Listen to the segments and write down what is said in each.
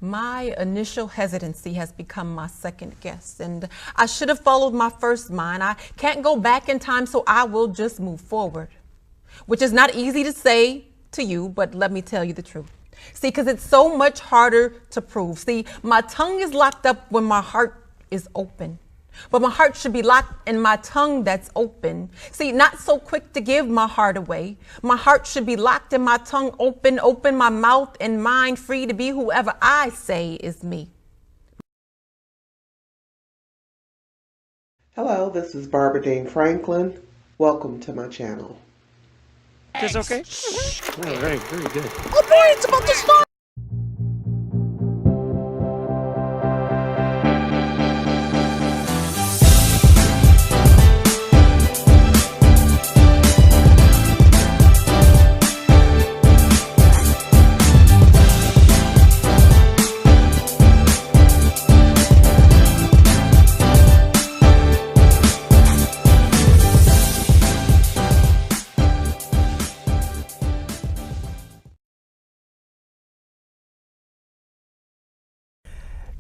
My initial hesitancy has become my second guess, and I should have followed my first mind. I can't go back in time, so I will just move forward, which is not easy to say to you, but let me tell you the truth. See, because it's so much harder to prove. See, my tongue is locked up when my heart is open. But my heart should be locked in my tongue that's open. See, not so quick to give my heart away. My heart should be locked in my tongue open, open my mouth and mind free to be whoever I say is me. Hello, this is Barbara Dean Franklin. Welcome to my channel. Is this okay? All right, very good. Oh boy, it's about to start.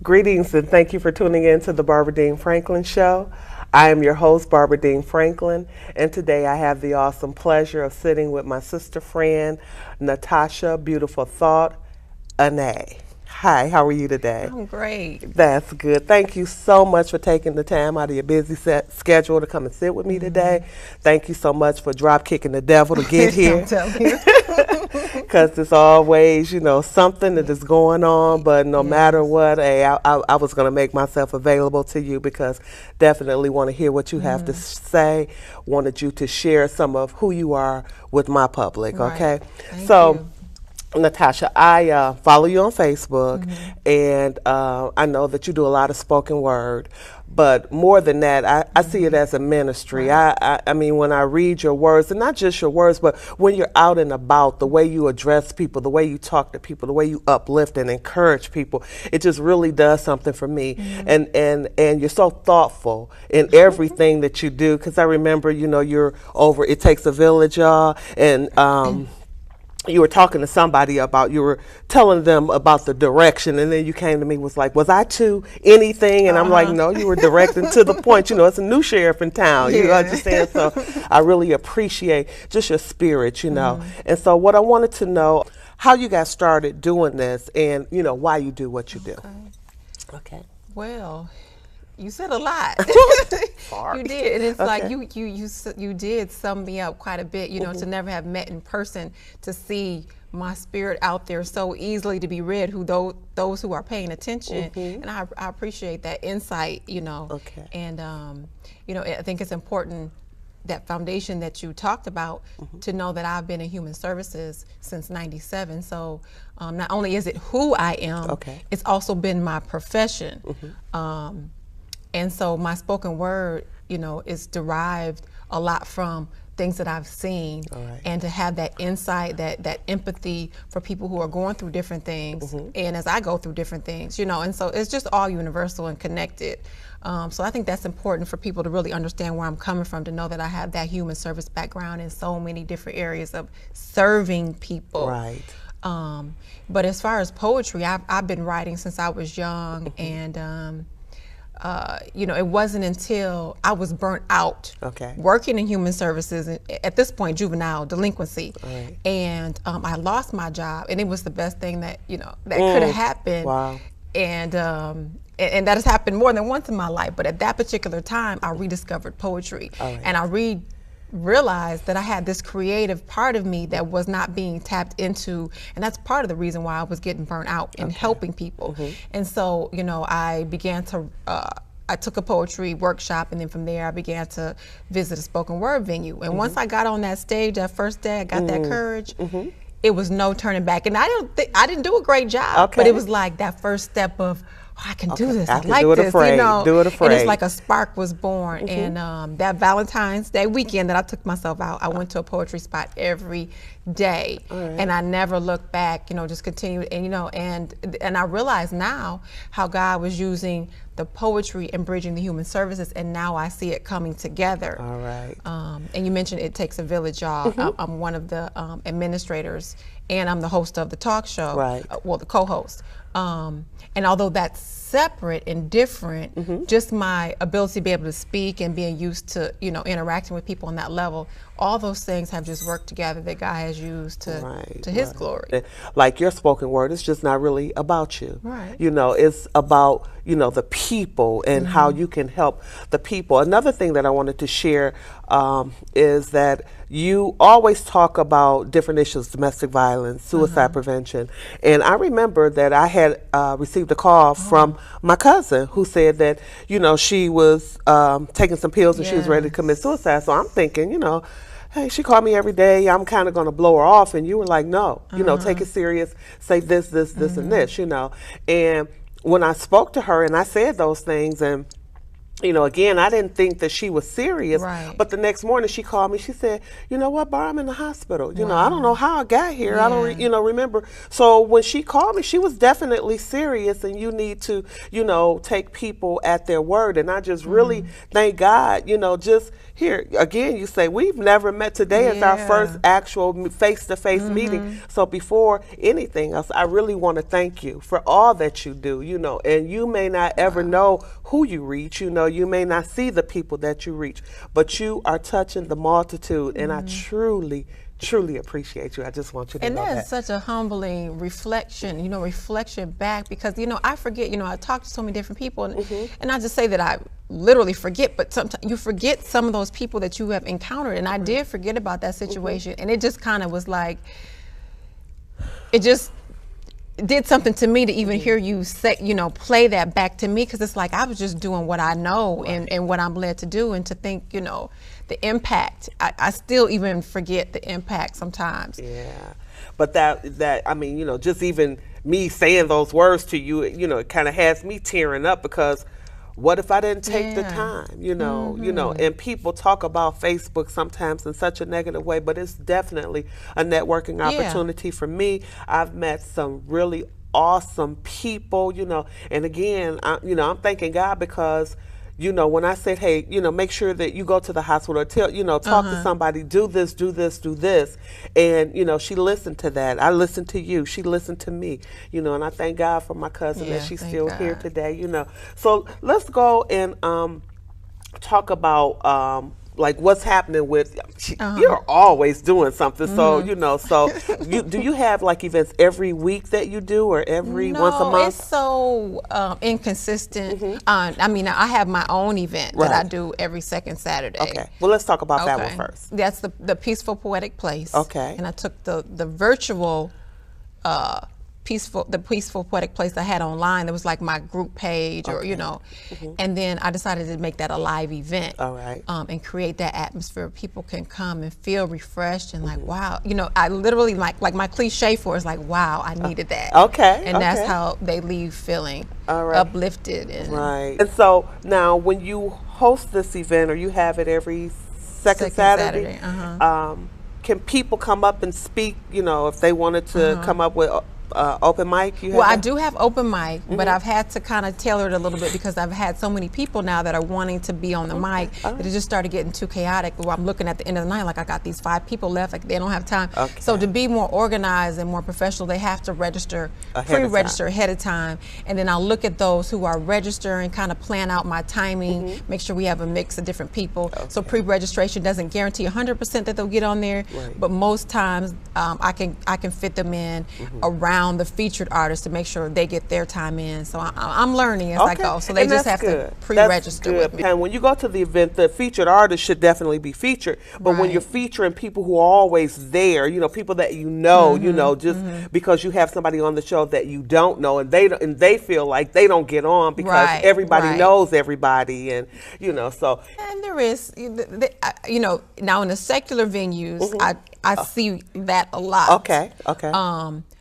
Greetings and thank you for tuning in to the Barbara Dean Franklin Show. I am your host, Barbara Dean Franklin, and today I have the awesome pleasure of sitting with my sister friend, Natasha, beautiful thought, ANÉE. Hi, how are you today? I'm great. That's good. Thank you so much for taking the time out of your busy schedule to come and sit with me today. Thank you so much for drop kicking the devil to get here. Because it's always, you know, something that is going on, but no matter what, hey, I was going to make myself available to you because definitely want to hear what you have to say. Wanted you to share some of who you are with my public, okay? Thank you. Natasha, I follow you on Facebook, and I know that you do a lot of spoken word, but more than that, I see it as a ministry. I mean, when I read your words, and not just your words, but when you're out and about, the way you address people, the way you talk to people, the way you uplift and encourage people, it just really does something for me. And you're so thoughtful in everything that you do, because I remember, you know, you're over It Takes a Village, y'all, and you were talking to somebody about, you were telling them about the direction, and then you came to me, was like, was I to anything? And I'm like, no, you were directing to the point. You know, it's a new sheriff in town, you understand? So I really appreciate just your spirit, you know. And so what I wanted to know, how you got started doing this, and, you know, why you do what you do. Okay. Well, you said a lot. You did, and it's like you did sum me up quite a bit. You know, to never have met in person, to see my spirit out there so easily to be read, those who are paying attention, and I appreciate that insight. You know, and you know, I think it's important, that foundation that you talked about, to know that I've been in human services since '97. So not only is it who I am, it's also been my profession. And so my spoken word, you know, is derived a lot from things that I've seen, and to have that insight, that empathy for people who are going through different things, and as I go through different things, you know, and so it's just all universal and connected. So I think that's important for people to really understand where I'm coming from, to know that I have that human service background in so many different areas of serving people. But as far as poetry, I've been writing since I was young, and you know, it wasn't until I was burnt out working in human services, at this point juvenile delinquency, and I lost my job, and it was the best thing that, you know, that could have happened. And that has happened more than once in my life, but at that particular time I rediscovered poetry, and I realized that I had this creative part of me that was not being tapped into, and that's part of the reason why I was getting burnt out in helping people. And so, you know, I began to I took a poetry workshop, and then from there I began to visit a spoken word venue. And once I got on that stage, that first day I got that courage, it was no turning back. And I didn't do a great job, but it was like that first step of, I can do this. I like this, you know. And it's like a spark was born. And that Valentine's Day weekend that I took myself out, I went to a poetry spot every day. And I never looked back, just continued. And, and I realize now how God was using the poetry and bridging the human services, and now I see it coming together. All right. And you mentioned It Takes a Village, y'all. I'm one of the administrators, and I'm the host of the talk show. Right. Well, the co-host. And although that's separate and different, just my ability to be able to speak and being used to, interacting with people on that level, all those things have just worked together that God has used to His glory. Like your spoken word, it's just not really about you. Right. It's about, the people and how you can help the people. Another thing that I wanted to share is that you always talk about different issues, domestic violence, suicide prevention. And I remember that I had received a call from my cousin who said that, she was taking some pills and she was ready to commit suicide. So I'm thinking, hey, she called me every day. I'm kind of going to blow her off. And you were like, no, take it serious. Say this, and this, And when I spoke to her and I said those things, and again, I didn't think that she was serious, but the next morning she called me. She said, you know what, Bar, I'm in the hospital. I don't know how I got here. I don't, remember. So when she called me, she was definitely serious, and you need to, take people at their word. And I just really thank God, just here, again, you say, we've never met. Today is our first actual face-to-face meeting. So before anything else, I really want to thank you for all that you do, and you may not ever know who you reach, you may not see the people that you reach, but you are touching the multitude, and I truly appreciate you. I just want you to know that. And that's such a humbling reflection, reflection back, because, I forget, I talk to so many different people, and I just say that I literally forget, but sometimes you forget some of those people that you have encountered, and I did forget about that situation, and it just kind of was like, it just did something to me to even hear you say, play that back to me, because it's like I was just doing what I know and what I'm led to do, and to think, the impact. I still even forget the impact sometimes. Yeah, but that I mean, just even me saying those words to you, it kind of has me tearing up, because what if I didn't take the time, and people talk about Facebook sometimes in such a negative way, but it's definitely a networking opportunity for me. I've met some really awesome people, and again, I'm thanking God, because when I said, hey, make sure that you go to the hospital, or talk to somebody, do this, and, she listened to that. I listened to you. She listened to me, and I thank God for my cousin that she's still here today, So let's go and talk about like what's happening with, you're always doing something. So, do you have like events every week that you do, or every once a month? No, it's so inconsistent. I mean, I have my own event that I do every second Saturday. Okay. Well, let's talk about that one first. That's the Peaceful Poetic Place. Okay. And I took the virtual Peaceful Poetic Place I had online. That was like my group page, or and then I decided to make that a live event. All right. And create that atmosphere where people can come and feel refreshed and like, wow, I literally like my cliche for it is like, wow, I needed that. Okay. And that's how they leave feeling uplifted. And And so now, when you host this event, or you have it every second Saturday, can people come up and speak? If they wanted to come up with open mic? I do have open mic, but I've had to kind of tailor it a little bit, because I've had so many people now that are wanting to be on the mic that it just started getting too chaotic, where I'm looking at the end of the night like I got these 5 people left, like they don't have time. So to be more organized and more professional, they have to pre-register ahead of time, and then I'll look at those who are registering, kind of plan out my timing, make sure we have a mix of different people. So pre-registration doesn't guarantee 100% that they'll get on there, but most times I can fit them in around the featured artists to make sure they get their time in. So I'm learning as I go. So they just have to pre-register with me. And when you go to the event, the featured artists should definitely be featured. But when you're featuring people who are always there, people that just because you have somebody on the show that you don't know, and they feel like they don't get on because everybody knows everybody, and so. And there is, now in the secular venues, I see that a lot. Okay.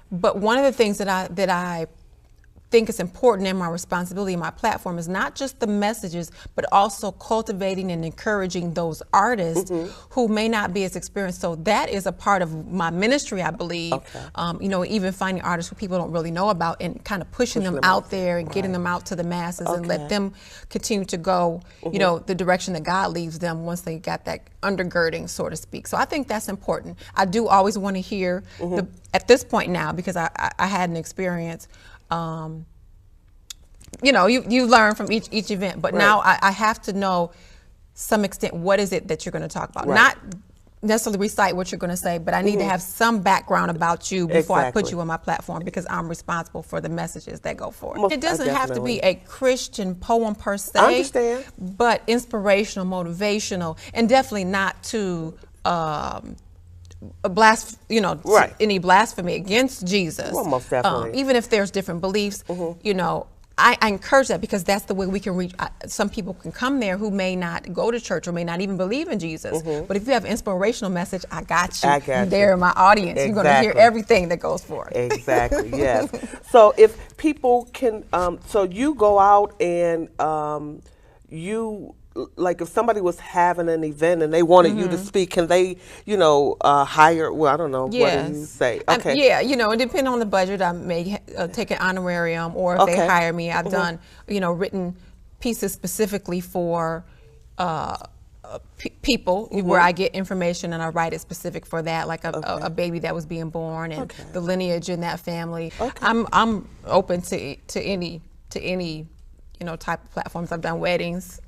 But one of the things that I think it's important, and my responsibility, my platform is not just the messages, but also cultivating and encouraging those artists who may not be as experienced. So that is a part of my ministry, I believe. You know, even finding artists who people don't really know about and kind of pushing them out there and getting them out to the masses and let them continue to go, you know, the direction that God leads them once they got that undergirding, so to speak. So I think that's important. I do always want to hear, at this point now, because I had an experience, you know, you learn from each event, but now I have to know some extent what is it that you're going to talk about. Not necessarily recite what you're going to say, but I need to have some background about you before I put you on my platform, because I'm responsible for the messages that go forth. It doesn't have to be a Christian poem per se, I understand, but inspirational, motivational, and definitely not to any blasphemy against Jesus. Well, most definitely. Even if there's different beliefs, you know, I encourage that, because that's the way we can reach. Some people can come there who may not go to church or may not even believe in Jesus. But if you have an inspirational message, I got you. You're there in my audience. You're going to hear everything that goes forth. Exactly, yes. So if people can, so you go out and you, like if somebody was having an event and they wanted you to speak, can they, you know, hire, well, I don't know, what do you say? Okay. Yeah, you know, depending on the budget, I may take an honorarium, or if they hire me, I've done, you know, written pieces specifically for people where I get information and I write it specific for that, like a baby that was being born and the lineage in that family. I'm open to any you know, type of platforms. I've done weddings.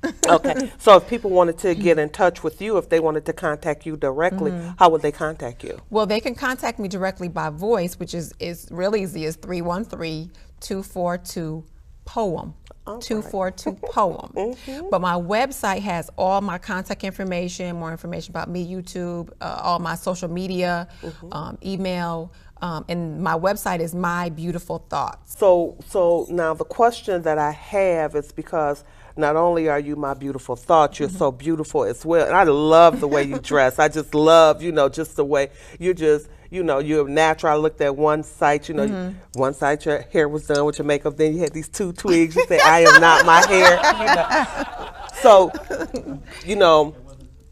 So if people wanted to get in touch with you, if they wanted to contact you directly, how would they contact you? Well, they can contact me directly by voice, which is real easy. It's 313-242-POEM. 242-POEM. But my website has all my contact information, more information about me, YouTube, all my social media, email, and my website is My Beautiful Thoughts. So now the question that I have is, because not only are you my beautiful thoughts, you're so beautiful as well. And I love the way you dress. I just love, you know, just the way you just, you know, you're natural. I looked at one site, you know, one site your hair was done with your makeup. Then you had these two twigs. You say, I am not my hair. You know? So, you know,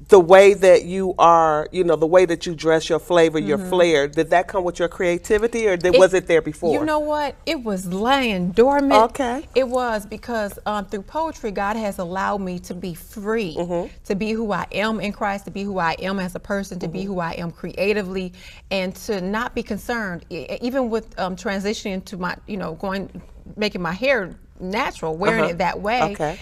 the way that you are, you know, the way that you dress, your flavor, your flair, did that come with your creativity, or was it there before? You know what? It was laying dormant. Okay. It was, because through poetry, God has allowed me to be free, to be who I am in Christ, to be who I am as a person, to be who I am creatively, and to not be concerned, even with transitioning to my, you know, making my hair natural, wearing it that way.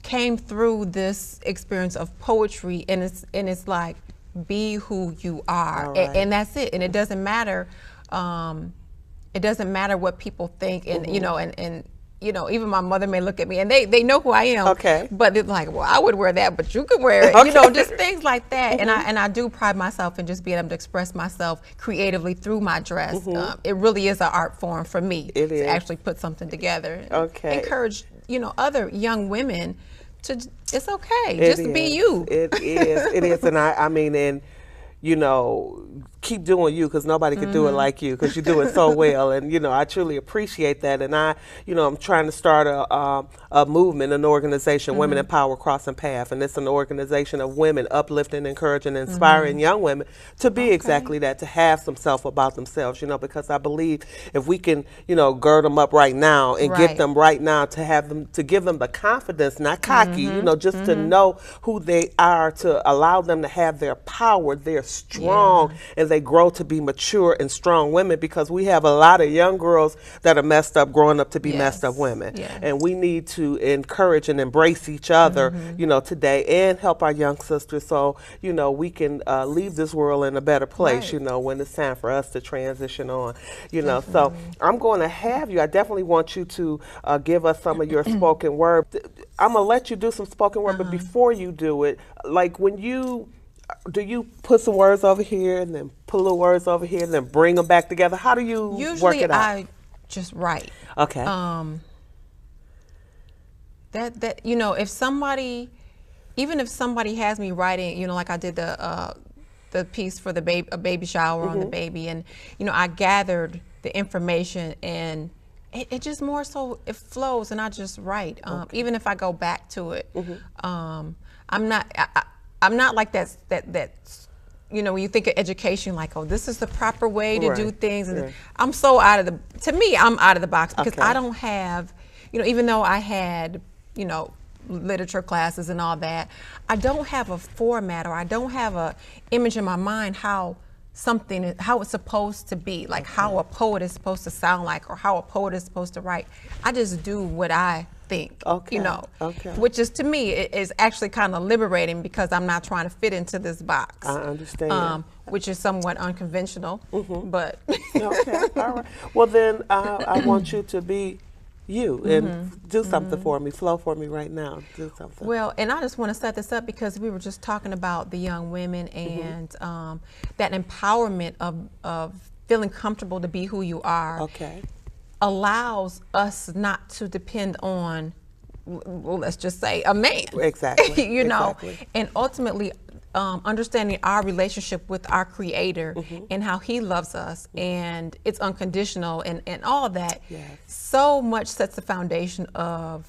Came through this experience of poetry, and it's like, be who you are, and that's it. And it doesn't matter. It doesn't matter what people think, and you know, and you know, even my mother may look at me and they know who I am. But they're like, well, I would wear that, but you could wear it. You know, just things like that. And I do pride myself in just being able to express myself creatively through my dress. It really is an art form for me to actually put something together. Encourage, you know, other young women to, it's okay, just be you. It is, and I mean, and you know, keep doing you, because nobody can do it like you, because you do it so well. And you know, I truly appreciate that. And I, you know, I'm trying to start a movement, an organization, Women in Power Crossing Path, and it's an organization of women uplifting, encouraging, inspiring young women to be exactly that, to have some self about themselves. You know, because I believe if we can, you know, gird them up right now and get them right now, to have them, to give them the confidence, not cocky, you know, just to know who they are, to allow them to have their power. They're strong, and they grow to be mature and strong women, because we have a lot of young girls that are messed up growing up to be messed up women. And we need to encourage and embrace each other, you know, today, and help our young sisters, so, you know, we can leave this world in a better place, you know, when it's time for us to transition on, you know. So I'm going to have you, I definitely want you to give us some of your spoken word. I'm going to let you do some spoken word, but before you do it, like when do you put some words over here and then pull little words over here and then bring them back together? How do you work it out? I just write. That you know, if somebody, even if somebody has me writing, you know, like I did the piece for the baby shower on the baby, and you know, I gathered the information and It just more so, it flows and I just write. Even if I go back to it, I'm not like that. You know, when you think of education, like, oh, this is the proper way to do things. And I'm so to me, I'm out of the box because I don't have, you know, even though I had, you know, literature classes and all that, I don't have a format, or I don't have a image in my mind how it's supposed to be, like how a poet is supposed to sound like, or how a poet is supposed to write. I just do what I think, you know, which is, to me, is actually kind of liberating because I'm not trying to fit into this box. I understand. Which is somewhat unconventional, but. Okay, all right. Well, then I want you to be you and do something for me, flow for me right now. Do something. Well, and I just want to set this up because we were just talking about the young women and that empowerment of feeling comfortable to be who you are. Allows us not to depend on, well, let's just say, a man. Exactly. You know, and ultimately understanding our relationship with our Creator and how He loves us and it's unconditional and all that. So much sets the foundation of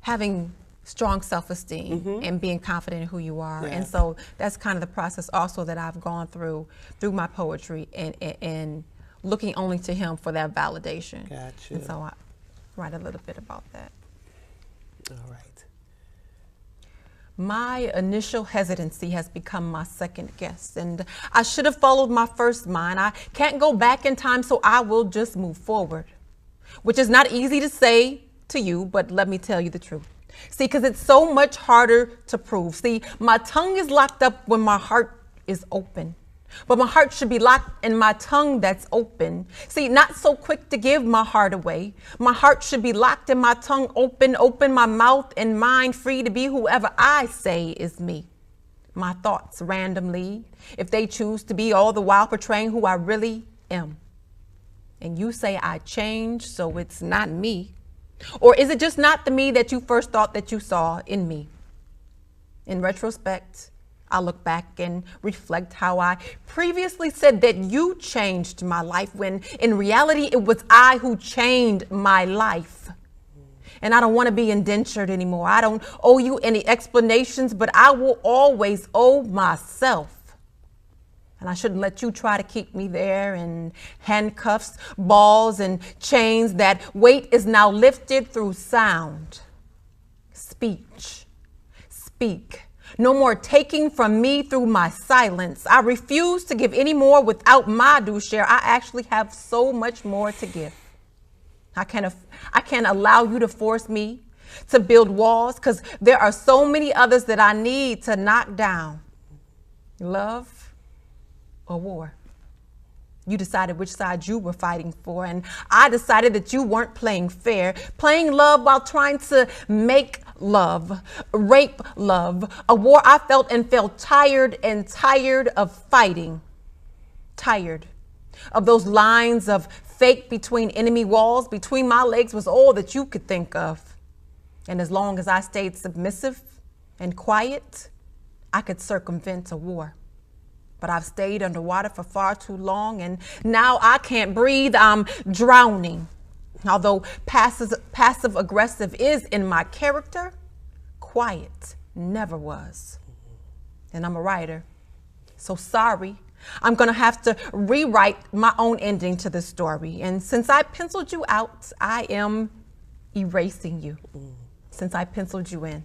having strong self-esteem and being confident in who you are. And so that's kind of the process also that I've gone through my poetry and looking only to Him for that validation. Gotcha. And so I write a little bit about that. All right. My initial hesitancy has become my second guess, and I should have followed my first mind. I can't go back in time, so I will just move forward, which is not easy to say to you, but let me tell you the truth. See, because it's so much harder to prove. See, my tongue is locked up when my heart is open. But my heart should be locked in my tongue that's open. See, not so quick to give my heart away. My heart should be locked in my tongue open, open my mouth and mind free to be whoever I say is me. My thoughts randomly, if they choose to be, all the while portraying who I really am. And you say I changed, so it's not me. Or is it just not the me that you first thought that you saw in me? In retrospect, I look back and reflect how I previously said that you changed my life, when in reality it was I who changed my life. And I don't want to be indentured anymore. I don't owe you any explanations, but I will always owe myself. And I shouldn't let you try to keep me there in handcuffs, balls, and chains. That weight is now lifted through sound, speech, speak. No more taking from me through my silence. I refuse to give any more without my due share. I actually have so much more to give. I can't allow you to force me to build walls, because there are so many others that I need to knock down. Love or war? You decided which side you were fighting for, and I decided that you weren't playing fair, playing love while trying to make love, rape love, a war I felt and felt tired of fighting, tired of those lines of fake between enemy walls. Between my legs was all that you could think of. And as long as I stayed submissive and quiet, I could circumvent a war. But I've stayed underwater for far too long, and now I can't breathe. I'm drowning. Although passive aggressive is in my character, quiet never was. And I'm a writer, so sorry. I'm gonna have to rewrite my own ending to this story. And since I penciled you out, I am erasing you. Since I penciled you in.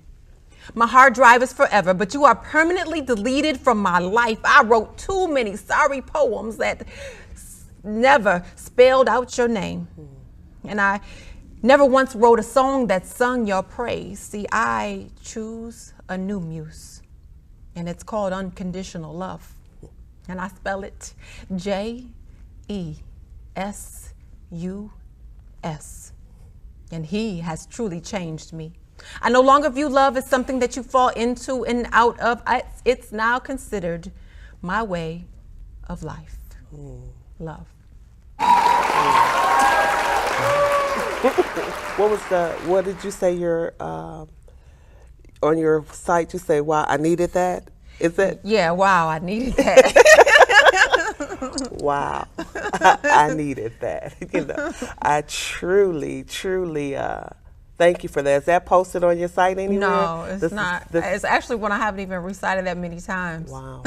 My hard drive is forever, but you are permanently deleted from my life. I wrote too many sorry poems that never spelled out your name. And I never once wrote a song that sung your praise. See, I choose a new muse, and it's called unconditional love. And I spell it J-E-S-U-S. And he has truly changed me. I no longer view love as something that you fall into and out of. It's now considered my way of life. Love. What did you say on your site? You say, wow, I needed that? Is it? Yeah, wow, I needed that. Wow. I needed that. You know, I truly, truly thank you for that. Is that posted on your site anywhere? No, it's not. It's actually one I haven't even recited that many times. Wow.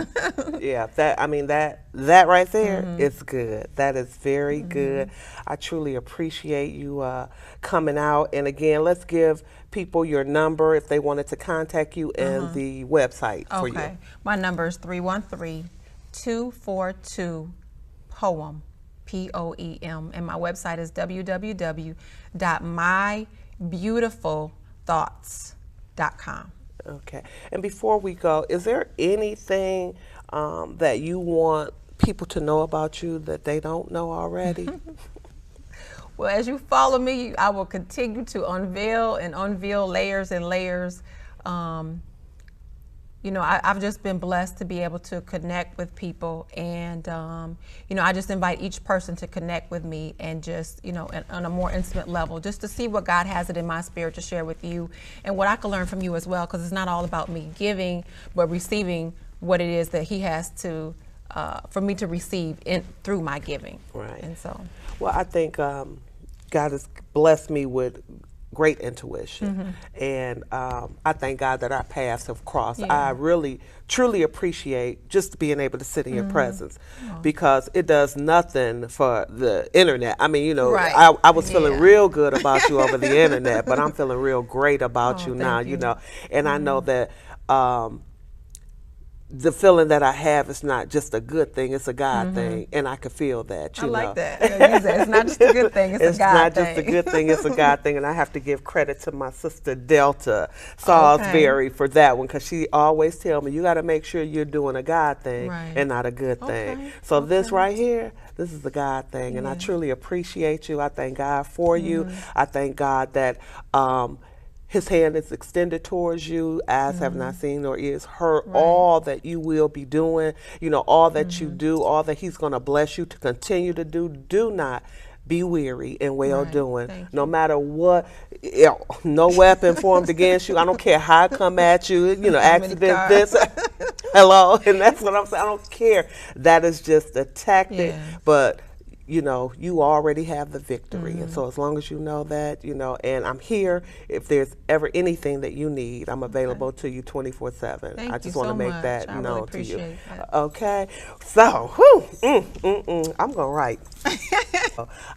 Yeah, that right there is good. That is very good. I truly appreciate you coming out. And again, let's give people your number if they wanted to contact you and the website for you. Okay. My number is 313-242-POEM, POEM, and my website is www.mybeautifulthoughts.com. Okay. And before we go, is there anything that you want people to know about you that they don't know already? Well, as you follow me, I will continue to unveil layers and layers. You know, I've just been blessed to be able to connect with people, and you know, I just invite each person to connect with me, and just, you know, on a more intimate level, just to see what God has it in my spirit to share with you, and what I can learn from you as well, because it's not all about me giving, but receiving what it is that He has to for me to receive through my giving. Right. And so, well, I think God has blessed me with great intuition, and I thank God that our paths have crossed. Yeah. I really, truly appreciate just being able to sit in your presence, because it does nothing for the internet. I mean, you know, Right. I was feeling real good about you over the internet, but I'm feeling real great about you now, you know, and I know that the feeling that I have is not just a good thing, it's a God thing, and I can feel that, you know. I like that. Yeah, it's not just a good thing, it's a God thing. It's not just a good thing, it's a God thing, and I have to give credit to my sister Delta Salisbury for that one, because she always tell me, you got to make sure you're doing a God thing and not a good thing. So this right here, this is a God thing, and I truly appreciate you. I thank God for you. I thank God that His hand is extended towards you, eyes have not seen nor ears heard all that you will be doing, you know, all that you do, all that He's going to bless you to continue to do. Do not be weary in well doing. No matter what, no weapon formed against you. I don't care how it come at you, you know, accident, this, hello, and that's what I'm saying. I don't care. That is just a tactic, but you know, you already have the victory. And so as long as you know that, you know, and I'm here, if there's ever anything that you need, I'm available to you 24/7. I just want to make that known to you. Okay. So, I'm going to write.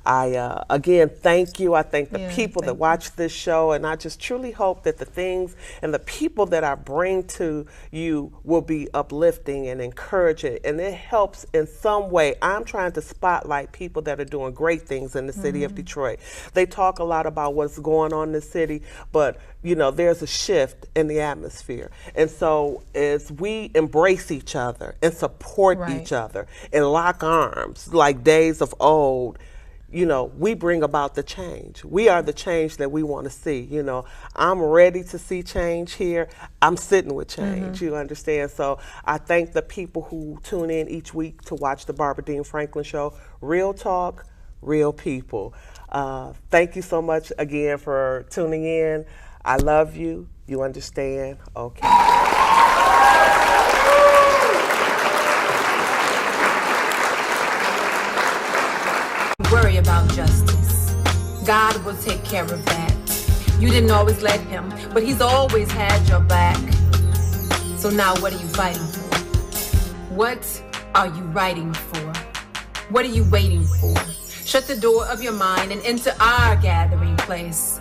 I, again, thank you. I thank the people that watch this show, and I just truly hope that the things and the people that I bring to you will be uplifting and encouraging, and it helps in some way. I'm trying to spotlight people that are doing great things in the city of Detroit. They talk a lot about what's going on in the city, but you know, there's a shift in the atmosphere. And so as we embrace each other and support each other and lock arms like days of old, you know, we bring about the change. We are the change that we want to see. You know, I'm ready to see change here. I'm sitting with change, you understand? So I thank the people who tune in each week to watch the Barbara Dean Franklin Show. Real talk, real people. Thank you so much again for tuning in. I love you. You understand? Okay. Worry about justice. God will take care of that. You didn't always let Him, but He's always had your back. So now what are you fighting for? What are you writing for? What are you waiting for? Shut the door of your mind and enter our gathering place.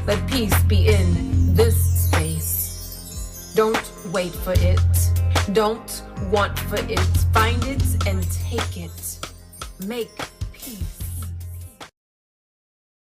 Let peace be in this space. Don't wait for it. Don't want for it. Find it and take it. Make